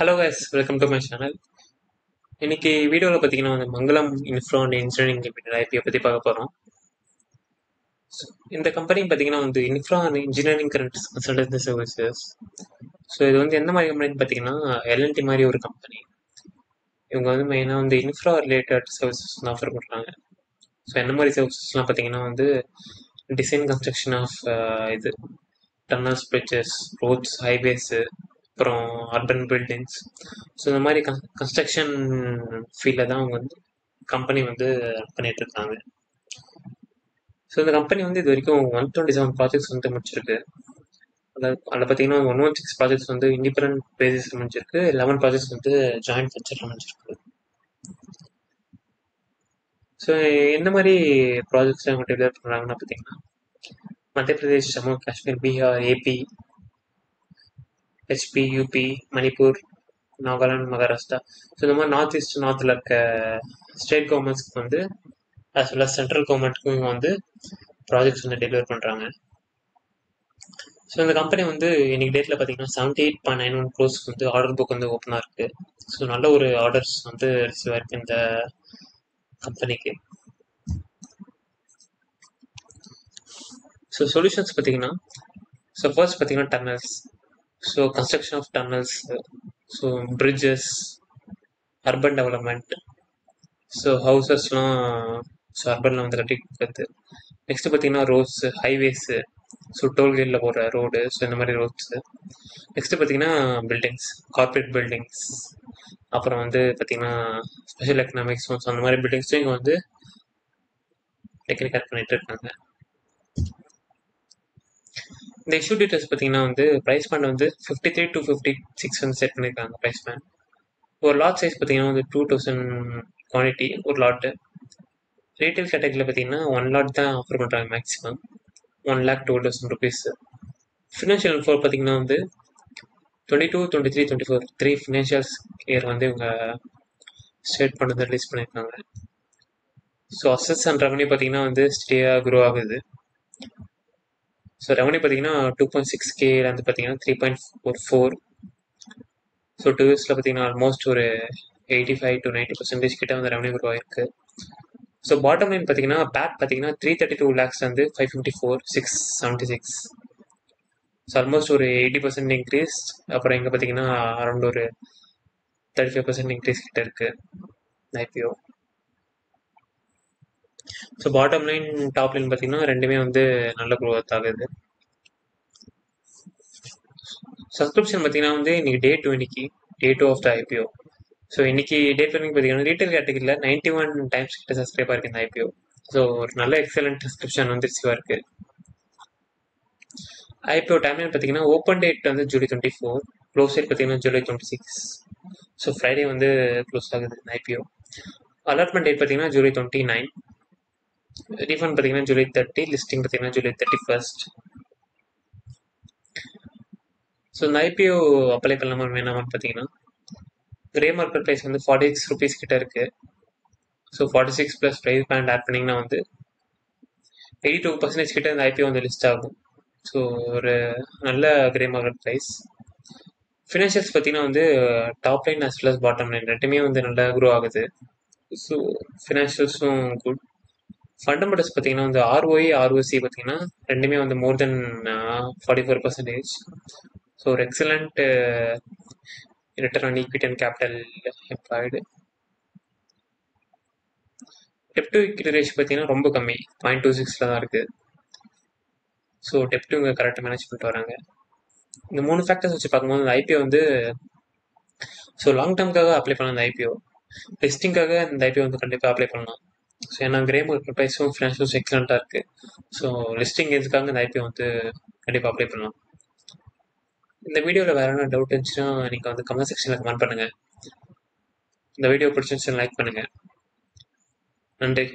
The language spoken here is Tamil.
Hello guys, welcome to my channel. இன்னைக்கு வீடியோவில் பார்த்தீங்கன்னா வந்து மங்களம் இன்ஃப்ரா அண்ட் இன்ஜினியரிங் லிமிடெட் ஐபியை பற்றி பார்க்க போகிறோம். இந்த கம்பெனி பார்த்தீங்கன்னா வந்து infra and engineering current consultancy services. So இது வந்து எந்த மாதிரி கம்பெனின்னு பார்த்தீங்கன்னா எல்என்டி மாதிரி ஒரு கம்பெனி. இவங்க வந்து மெயினாக வந்து இன்ஃப்ரா ரிலேட்டட் சர்வீசஸ் தான் ஆஃபர் பண்ணுறாங்க. ஸோ என்ன மாதிரி சர்வீசஸ்லாம் பார்த்தீங்கன்னா வந்து டிசைன் கன்ஸ்ட்ரக்ஷன் ஆஃப் இது டன்னல்ஸ், பிரிட்ஜஸ், ரோட்ஸ், ஹைவேஸு, அப்புறம் அர்பன் பில்டிங்ஸ். ஸோ இந்த மாதிரி கன்ஸ்ட்ரக்ஷன் ஃபீல்டில் தான் அவங்க வந்து கம்பெனி வந்து பண்ணிட்டு இருக்காங்க. ஸோ இந்த கம்பெனி வந்து இது வரைக்கும் 127 ப்ராஜெக்ட்ஸ் வந்து முடிச்சிருக்கு. அதில் பார்த்தீங்கன்னா 116 ப்ராஜெக்ட்ஸ் வந்து இண்டிபெண்டன்ட் பேசிஸ் முடிச்சிருக்கு, 11 ப்ராஜெக்ட்ஸ் வந்து ஜாயின்ட் வெஞ்சரில் முடிச்சிருக்கு. ஸோ எந்த மாதிரி ப்ராஜெக்ட்ஸ் அவங்க டெவலப் பண்ணுறாங்கன்னா பார்த்தீங்கன்னா Madhya Pradesh, Jammu Kashmir, Bihar, AP, HP, UP, Manipur, Nagaland, Maharashtra. So இந்த மாதிரி நார்த் ஈஸ்ட் நார்த்தில் இருக்க ஸ்டேட் கவர்மெண்ட்ஸ்க்கு வந்து as well as சென்ட்ரல் கவர்மெண்ட்டுக்கும் இவங்க வந்து ப்ராஜெக்ட்ஸ் வந்து டெலிவர் பண்ணுறாங்க. ஸோ இந்த கம்பெனி வந்து இன்னைக்கு டேட்டில் பார்த்தீங்கன்னா 78.91 க்ரோஸ் வந்து ஆர்டர் புக் வந்து ஓப்பனாக இருக்குது. ஸோ நல்ல ஒரு ஆர்டர்ஸ் வந்து ரிசீவ் ஆயிருக்கு இந்த கம்பெனிக்கு. ஸோ சொல்யூஷன்ஸ் பார்த்தீங்கன்னா ஸோ ஃபர்ஸ்ட் பார்த்தீங்கன்னா tunnels. So construction of tunnels, so bridges, urban development, so ஹவுசஸ்லாம் ஸோ அர்பனில் வந்து கட்டி கொடுக்குறது. நெக்ஸ்ட் பார்த்தீங்கன்னா ரோட்ஸ், ஹைவேஸு, ஸோ டோல்கேட்டில் போகிற ரோடு, ஸோ இந்த மாதிரி ரோட்ஸு. நெக்ஸ்ட் பார்த்தீங்கன்னா பில்டிங்ஸ், கார்பரேட் பில்டிங்ஸ், அப்புறம் வந்து பார்த்தீங்கன்னா ஸ்பெஷல் எக்கனாமிக்ஸ் ஸோ அந்த மாதிரி பில்டிங்ஸும் இங்கே வந்து டெக்னிக்கல் பண்ணிட்டு இருக்காங்க. இந்த இஷ்யூ டீட்டெயில்ஸ் பார்த்தீங்கன்னா வந்து ப்ரைஸ் பேண்ட் வந்து 53 to 56 வந்து செட் பண்ணியிருக்காங்க ப்ரைஸ் பேண்ட். ஒரு லாட் சைஸ் பார்த்தீங்கன்னா வந்து 2000 குவான்டிட்டி ஒரு லாட்டு. ரீட்டைல் கேட்டகரியில் பார்த்தீங்கன்னா 1 லாட் தான் ஆஃபர் பண்ணுறாங்க மேக்ஸிமம், 1,12,000 rupees. ஃபினான்ஷியல் இன்ஃபோ பார்த்தீங்கன்னா வந்து 22, 23, 24 3 ஃபினான்ஷியல்ஸ் இயர் வந்து இவங்க ஸ்டேட் பண்ணதை ரிலீஸ் பண்ணியிருக்காங்க. ஸோ அசட்ஸ் அண்ட் ரெவன்யூ பார்த்தீங்கன்னா வந்து ஸ்டேயாக க்ரோ ஆகுது. ஸோ ரெவன்யூ பார்த்தீங்கன்னா 2.6K வந்து பார்த்தீங்கன்னா 3.44. ஸோ 2 இயர்ஸில் பார்த்தீங்கன்னா ஆல்மோஸ்ட் ஒரு 85 to 90% கிட்ட வந்து ரெவன்யூ க்ரோ ஆயிருக்கு. ஸோ பாட்டம் லைன் பார்த்தீங்கன்னா பேட் பார்த்தீங்கன்னா 332 lakhs வந்து 554,676. ஸோ ஆல்மோஸ்ட் ஒரு 80% இன்க்ரீஸ். அப்புறம் இங்கே பார்த்தீங்கன்னா அரௌண்ட் ஒரு 35% இன்க்ரீஸ் கிட்ட இருக்கு IPO. So bottom line top line பார்த்தீங்கன்னா ரெண்டுமே வந்து நல்ல க்ரோத் ஆகுது. சப்ஸ்கிரிப்ஷன் பார்த்தீங்கன்னா வந்து இன்னைக்கு டே 2 ஆஃப் த ஐபிஓ. ஸோ இன்னைக்கு டேட் வரைக்கும் பார்த்தீங்கன்னா ரீட்டைல் கேட்டகரியில் 91 டைம்ஸ் கிட்ட சப்ஸ்கிரைப் ஆயிருக்கு இந்த ஐபிஓ. ஸோ ஒரு நல்ல எக்ஸலண்ட் சப்ஸ்கிரிப்ஷன் வந்து ரிசீவ் இருக்கு. ஐபிஓ டைம்லைன் பார்த்தீங்கன்னா ஓப்பன் டேட் வந்து ஜூலை 24, க்ளோஸ் டேட் பார்த்தீங்கன்னா ஜூலை 26. ஸோ ஃப்ரைடே வந்து க்ளோஸ் ஆகுது இந்த ஐபிஓ. அலாட்மெண்ட் டேட் பார்த்தீங்கன்னா ஜூலை 29, ரீஃபண்ட் பார்த்தீங்கன்னா ஜூலை 30, லிஸ்டிங் பார்த்தீங்கன்னா ஜூலை 31. ஸோ இந்த ஐபிஓ அப்ளை பண்ணலாமா வேணாமான்னு பார்த்தீங்கன்னா கிரே மார்க்கெட் ப்ரைஸ் வந்து 46 rupees கிட்ட இருக்கு. So 46 plus price band add பண்ணிங்கன்னா வந்து 82% கிட்ட இந்த ஐபிஓ வந்து லிஸ்ட் ஆகும். ஸோ ஒரு நல்ல கிரே மார்க்கெட் ப்ரைஸ். ஃபினான்ஷியல்ஸ் பார்த்தீங்கன்னா வந்து top line as well as bottom line ரெண்டுமே வந்து நல்லா க்ரோ ஆகுது. So ஃபினான்ஷியல்ஸும் good. ஃபண்டமெண்டல்ஸ் பார்த்தீங்கன்னா வந்து ஆர்ஓஇ, ஆர்ஓசி பார்த்தீங்கன்னா ரெண்டுமே வந்து மோர் தென் 44%. ஸோ ஒரு excellent return on equity and capital employed. Dept to equity ratio பார்த்தீங்கன்னா ரொம்ப கம்மி, 0.26 தான் இருக்குது. ஸோ டெப்ட் இவங்க கரெக்டாக மேனேஜ் பண்ணிட்டு வராங்க. இந்த 3 ஃபேக்டர்ஸ் வச்சு பார்க்கும்போது இந்த ஐபிஓ வந்து ஸோ லாங் டேர்முக்காக அப்ளை பண்ணலாம். இந்த ஐபிஓ லிஸ்டிங்காக இந்த ஐபிஓ வந்து கண்டிப்பாக அப்ளை பண்ணலாம். ஸோ ஏன்னா கிரே மார்க்கெட் ப்ரைஸும் ஃபினான்ஷியல்ஸும் எக்ஸலண்ட்டாக இருக்குது. ஸோ லிஸ்டிங் எதுக்காக இந்த ஐபிஓ வந்து கண்டிப்பாக அப்ளை பண்ணலாம். இந்த வீடியோவில் வேறு என்ன டவுட் இருந்துச்சுன்னா நீங்கள் வந்து கமெண்ட் செக்ஷனில் கமெண்ட் பண்ணுங்கள். இந்த வீடியோ பிடிச்சிருந்துச்சுன்னா லைக் பண்ணுங்கள். நன்றி.